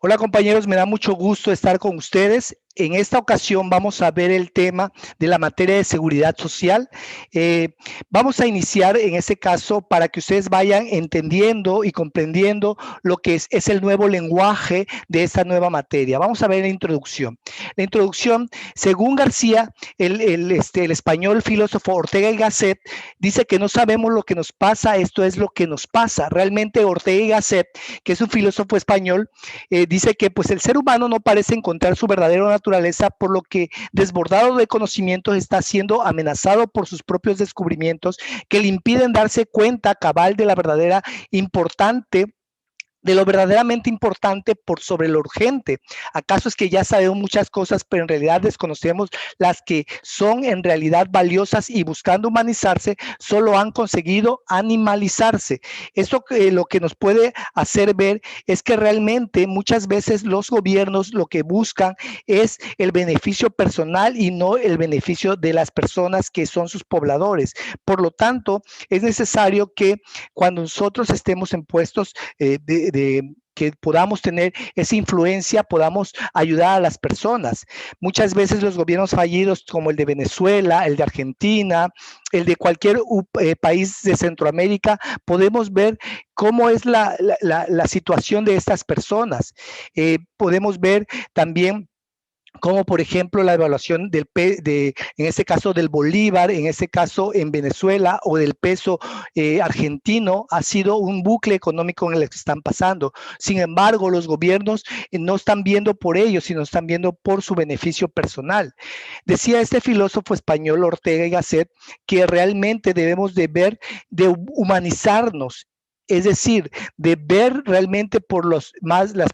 Hola compañeros, me da mucho gusto estar con ustedes. En esta ocasión vamos a ver el tema de la materia de seguridad social. Vamos a iniciar en este caso para que ustedes vayan entendiendo y comprendiendo lo que es el nuevo lenguaje de esta nueva materia. Vamos a ver la introducción. La introducción, según García, el español filósofo Ortega y Gasset, dice que no sabemos lo que nos pasa, esto es lo que nos pasa. Realmente Ortega y Gasset, que es un filósofo español, dice que pues el ser humano no parece encontrar su verdadera naturaleza, por lo que desbordado de conocimientos está siendo amenazado por sus propios descubrimientos que le impiden darse cuenta cabal de lo verdaderamente importante por sobre lo urgente. ¿Acaso es que ya sabemos muchas cosas, pero en realidad desconocemos las que son en realidad valiosas y buscando humanizarse, solo han conseguido animalizarse? Esto lo que nos puede hacer ver es que realmente muchas veces los gobiernos lo que buscan es el beneficio personal y no el beneficio de las personas que son sus pobladores. Por lo tanto, es necesario que cuando nosotros estemos en puestos que podamos tener esa influencia, podamos ayudar a las personas. Muchas veces los gobiernos fallidos como el de Venezuela, el de Argentina, el de cualquier país de Centroamérica, podemos ver cómo es la situación de estas personas. Podemos ver también como por ejemplo la evaluación en este caso del bolívar, en este caso en Venezuela, o del peso argentino, ha sido un bucle económico en el que están pasando. Sin embargo, los gobiernos no están viendo por ellos, sino están viendo por su beneficio personal. Decía este filósofo español Ortega y Gasset que realmente debemos de ver, de humanizarnos, es decir, de ver realmente por las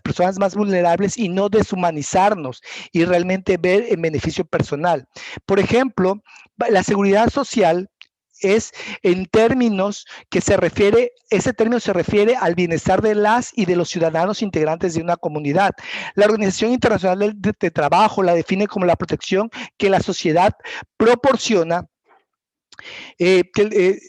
personas más vulnerables y no deshumanizarnos y realmente ver en beneficio personal. Por ejemplo, la seguridad social es en términos que ese término se refiere al bienestar de las y de los ciudadanos integrantes de una comunidad. La Organización Internacional de Trabajo la define como la protección que la sociedad proporciona eh, que, eh,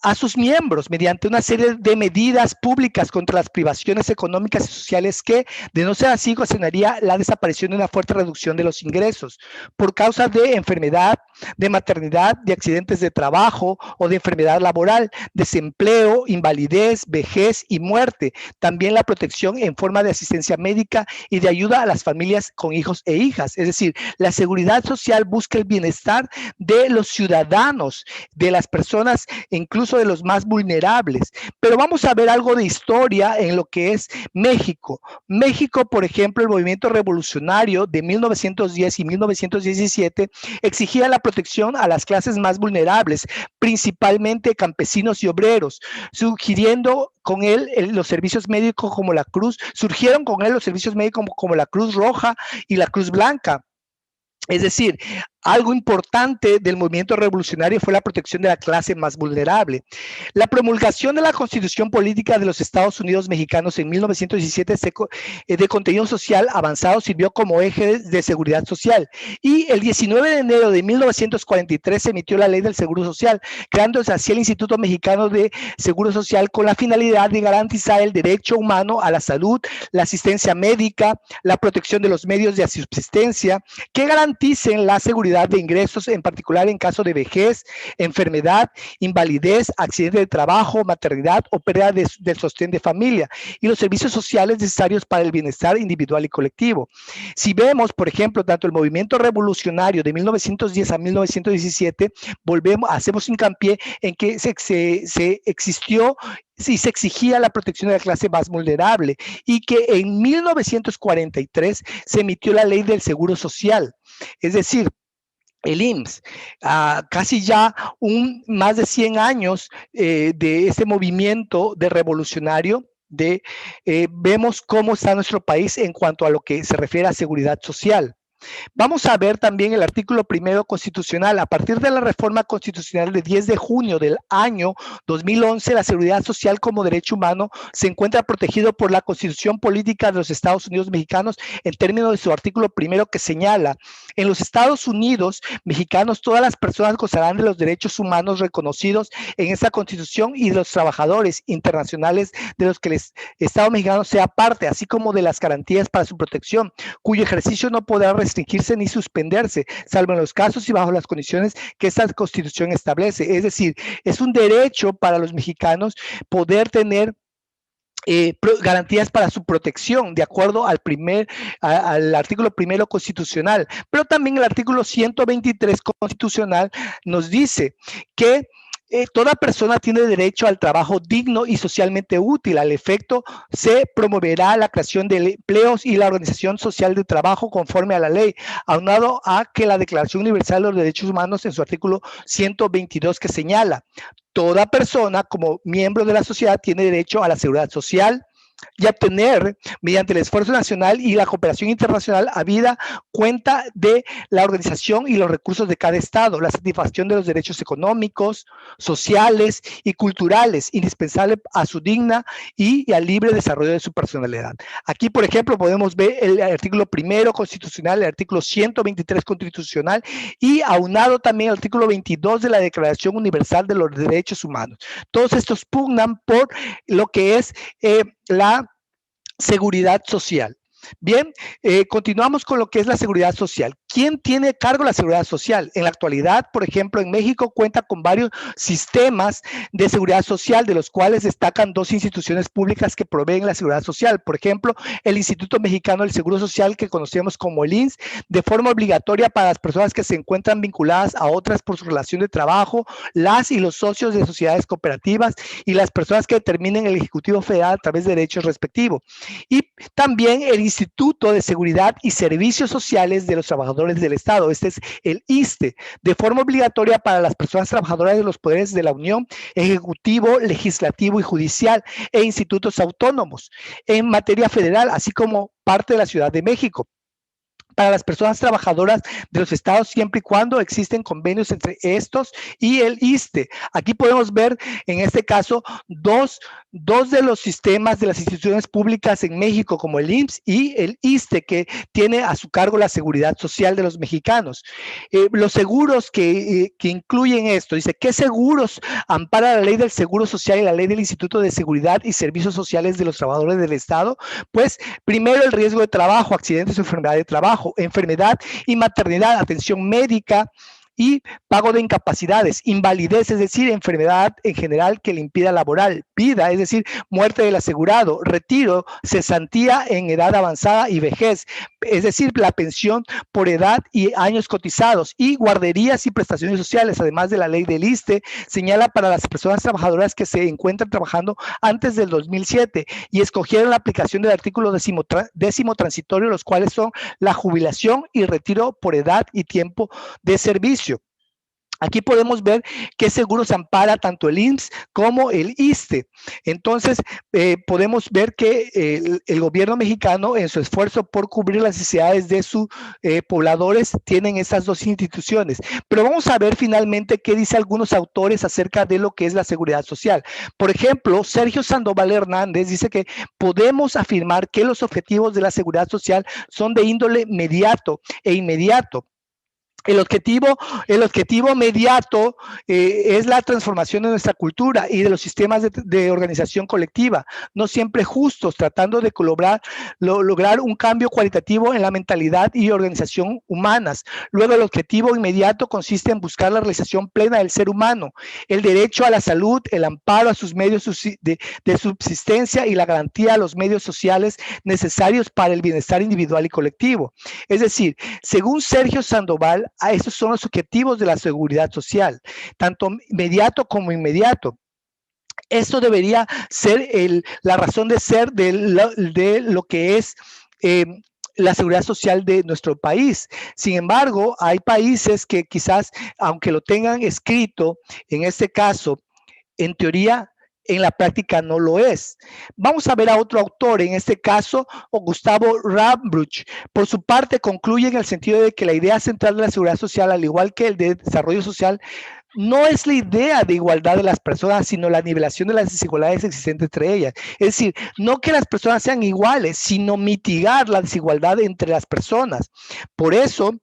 a sus miembros mediante una serie de medidas públicas contra las privaciones económicas y sociales que, de no ser así, ocasionaría la desaparición de una fuerte reducción de los ingresos por causa de enfermedad, de maternidad, de accidentes de trabajo o de enfermedad laboral, desempleo, invalidez, vejez y muerte. También la protección en forma de asistencia médica y de ayuda a las familias con hijos e hijas. Es decir, la seguridad social busca el bienestar de los ciudadanos, de las personas, incluso de los más vulnerables. Pero vamos a ver algo de historia en lo que es México. México, por ejemplo, el movimiento revolucionario de 1910 y 1917 exigía la protección a las clases más vulnerables, principalmente campesinos y obreros, sugiriendo con él los servicios médicos como la Cruz, surgieron con él los servicios médicos como la Cruz Roja y la Cruz Blanca. Es decir, algo importante del movimiento revolucionario fue la protección de la clase más vulnerable. La promulgación de la Constitución Política de los Estados Unidos Mexicanos en 1917 de contenido social avanzado sirvió como eje de seguridad social. Y el 19 de enero de 1943 se emitió la Ley del Seguro Social, creándose así el Instituto Mexicano de Seguro Social con la finalidad de garantizar el derecho humano a la salud, la asistencia médica, la protección de los medios de subsistencia, que garanticen la seguridad de ingresos, en particular en caso de vejez, enfermedad, invalidez, accidente de trabajo, maternidad o pérdida del sostén de familia, y los servicios sociales necesarios para el bienestar individual y colectivo. Si vemos, por ejemplo, tanto el movimiento revolucionario de 1910 a 1917, hacemos hincapié en que se existió si se exigía la protección de la clase más vulnerable, y que en 1943 se emitió la Ley del Seguro Social. Es decir, el IMSS, casi ya más de 100 años de este movimiento de revolucionario, vemos cómo está nuestro país en cuanto a lo que se refiere a seguridad social. Vamos a ver también el artículo primero constitucional. A partir de la reforma constitucional de 10 de junio del año 2011, la seguridad social como derecho humano se encuentra protegido por la Constitución Política de los Estados Unidos Mexicanos en términos de su artículo primero, que señala: en los Estados Unidos mexicanos todas las personas gozarán de los derechos humanos reconocidos en esta Constitución y de los trabajadores internacionales de los que el Estado mexicano sea parte, así como de las garantías para su protección, cuyo ejercicio no podrá restringirse ni suspenderse, salvo en los casos y bajo las condiciones que esta Constitución establece. Es decir, es un derecho para los mexicanos poder tener garantías para su protección, de acuerdo al artículo primero constitucional. Pero también el artículo 123 constitucional nos dice que toda persona tiene derecho al trabajo digno y socialmente útil. Al efecto, se promoverá la creación de empleos y la organización social de trabajo conforme a la ley, aunado a que la Declaración Universal de los Derechos Humanos en su artículo 122, que señala: toda persona como miembro de la sociedad tiene derecho a la seguridad social y a obtener, mediante el esfuerzo nacional y la cooperación internacional, habida cuenta de la organización y los recursos de cada estado, la satisfacción de los derechos económicos, sociales y culturales, indispensable a su digna y al libre desarrollo de su personalidad. Aquí, por ejemplo, podemos ver el artículo primero constitucional, el artículo 123 constitucional y aunado también el artículo 22 de la Declaración Universal de los Derechos Humanos. Todos estos pugnan por lo que es la seguridad social. Bien, continuamos con lo que es la seguridad social. ¿Quién tiene cargo la seguridad social? En la actualidad, por ejemplo, en México cuenta con varios sistemas de seguridad social, de los cuales destacan dos instituciones públicas que proveen la seguridad social. Por ejemplo, el Instituto Mexicano del Seguro Social, que conocemos como el IMSS, de forma obligatoria para las personas que se encuentran vinculadas a otras por su relación de trabajo, las y los socios de sociedades cooperativas y las personas que determinen el Ejecutivo Federal a través de derechos respectivos. Y también el Instituto de Seguridad y Servicios Sociales de los Trabajadores del Estado, este es el ISSSTE, de forma obligatoria para las personas trabajadoras de los poderes de la Unión, Ejecutivo, Legislativo y Judicial, e institutos autónomos en materia federal, así como parte de la Ciudad de México, para las personas trabajadoras de los estados, siempre y cuando existen convenios entre estos y el ISSSTE. Aquí podemos ver, en este caso, dos de los sistemas de las instituciones públicas en México, como el IMSS y el ISSSTE, que tiene a su cargo la seguridad social de los mexicanos. Los seguros que incluyen esto, dice: ¿qué seguros ampara la ley del Seguro Social y la ley del Instituto de Seguridad y Servicios Sociales de los Trabajadores del Estado? Pues, primero, el riesgo de trabajo, accidentes o enfermedad de trabajo, enfermedad y maternidad, atención médica y pago de incapacidades, invalidez, es decir, enfermedad en general que le impida laborar, vida, es decir, muerte del asegurado, retiro, cesantía en edad avanzada y vejez, es decir, la pensión por edad y años cotizados, y guarderías y prestaciones sociales. Además de la ley del ISSSTE, señala para las personas trabajadoras que se encuentran trabajando antes del 2007 y escogieron la aplicación del artículo 10º transitorio, los cuales son la jubilación y retiro por edad y tiempo de servicio. Aquí podemos ver qué seguros ampara tanto el IMSS como el ISSSTE. Entonces, podemos ver que el gobierno mexicano, en su esfuerzo por cubrir las necesidades de sus pobladores, tienen estas dos instituciones. Pero vamos a ver finalmente qué dicen algunos autores acerca de lo que es la seguridad social. Por ejemplo, Sergio Sandoval Hernández dice que podemos afirmar que los objetivos de la seguridad social son de índole mediato e inmediato. El objetivo inmediato es la transformación de nuestra cultura y de los sistemas de organización colectiva, no siempre justos, tratando de lograr un cambio cualitativo en la mentalidad y organización humanas. Luego, el objetivo inmediato consiste en buscar la realización plena del ser humano, el derecho a la salud, el amparo a sus medios de subsistencia y la garantía a los medios sociales necesarios para el bienestar individual y colectivo. Es decir, según Sergio Sandoval, estos son los objetivos de la seguridad social, tanto inmediato como inmediato. Esto debería ser la razón de ser de lo que es la seguridad social de nuestro país. Sin embargo, hay países que quizás, aunque lo tengan escrito, en este caso, en teoría, en la práctica no lo es. Vamos a ver a otro autor, en este caso, Gustavo Rambruch. Por su parte, concluye en el sentido de que la idea central de la seguridad social, al igual que el de desarrollo social, no es la idea de igualdad de las personas, sino la nivelación de las desigualdades existentes entre ellas. Es decir, no que las personas sean iguales, sino mitigar la desigualdad entre las personas. Por eso,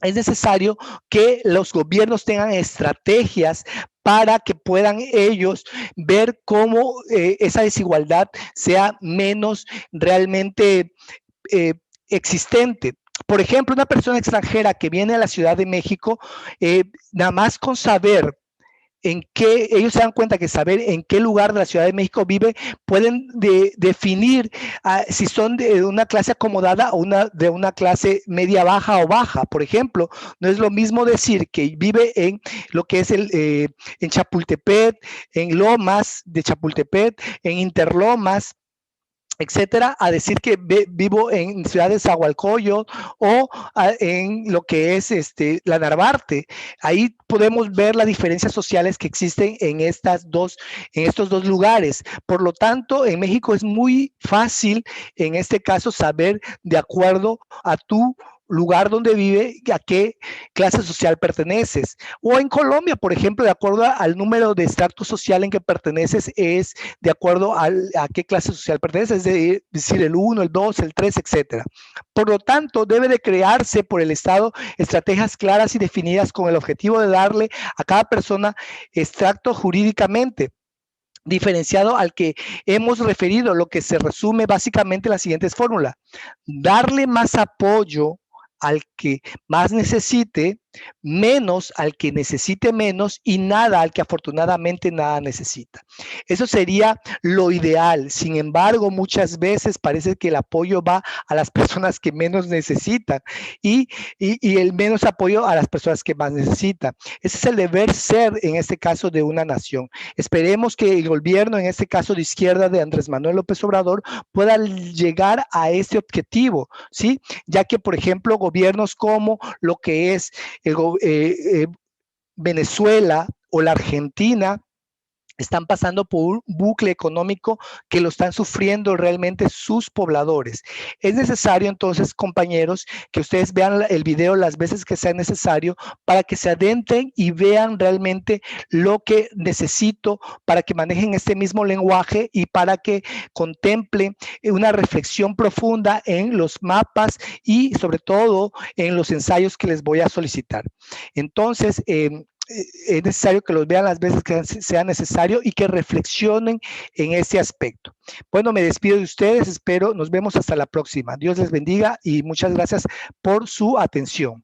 es necesario que los gobiernos tengan estrategias para que puedan ellos ver cómo esa desigualdad sea menos realmente existente. Por ejemplo, una persona extranjera que viene a la Ciudad de México, nada más con saber en qué, ellos se dan cuenta que saber en qué lugar de la Ciudad de México vive, pueden definir si son de una clase acomodada o de una clase media baja o baja. Por ejemplo, no es lo mismo decir que vive en lo que es en Chapultepec, en Lomas de Chapultepec, en Interlomas, etcétera, a decir que vivo en ciudad de Zahualcoyot o en lo que es la Narvarte. Ahí podemos ver las diferencias sociales que existen en estos dos lugares. Por lo tanto, en México es muy fácil, en este caso, saber de acuerdo a tu lugar donde vive, a qué clase social perteneces. O en Colombia, por ejemplo, de acuerdo al número de estrato social en que perteneces, es de acuerdo a qué clase social perteneces, es decir, el 1, el 2, el 3, etcétera. Por lo tanto, debe de crearse por el Estado estrategias claras y definidas con el objetivo de darle a cada persona extracto jurídicamente diferenciado al que hemos referido, lo que se resume básicamente en las siguientes fórmulas: darle más apoyo al que más necesite, menos al que necesite menos y nada al que afortunadamente nada necesita. Eso sería lo ideal. Sin embargo, muchas veces parece que el apoyo va a las personas que menos necesitan y el menos apoyo a las personas que más necesitan. Ese es el deber ser, en este caso, de una nación. Esperemos que el gobierno, en este caso de izquierda de Andrés Manuel López Obrador, pueda llegar a este objetivo, ¿sí? Ya que, por ejemplo, gobiernos como lo que es Venezuela o la Argentina están pasando por un bucle económico que lo están sufriendo realmente sus pobladores. Es necesario entonces, compañeros, que ustedes vean el video las veces que sea necesario para que se adentren y vean realmente lo que necesito para que manejen este mismo lenguaje y para que contemplen una reflexión profunda en los mapas y sobre todo en los ensayos que les voy a solicitar. Entonces, es necesario que los vean las veces que sea necesario y que reflexionen en ese aspecto. Bueno, me despido de ustedes, espero, nos vemos hasta la próxima. Dios les bendiga y muchas gracias por su atención.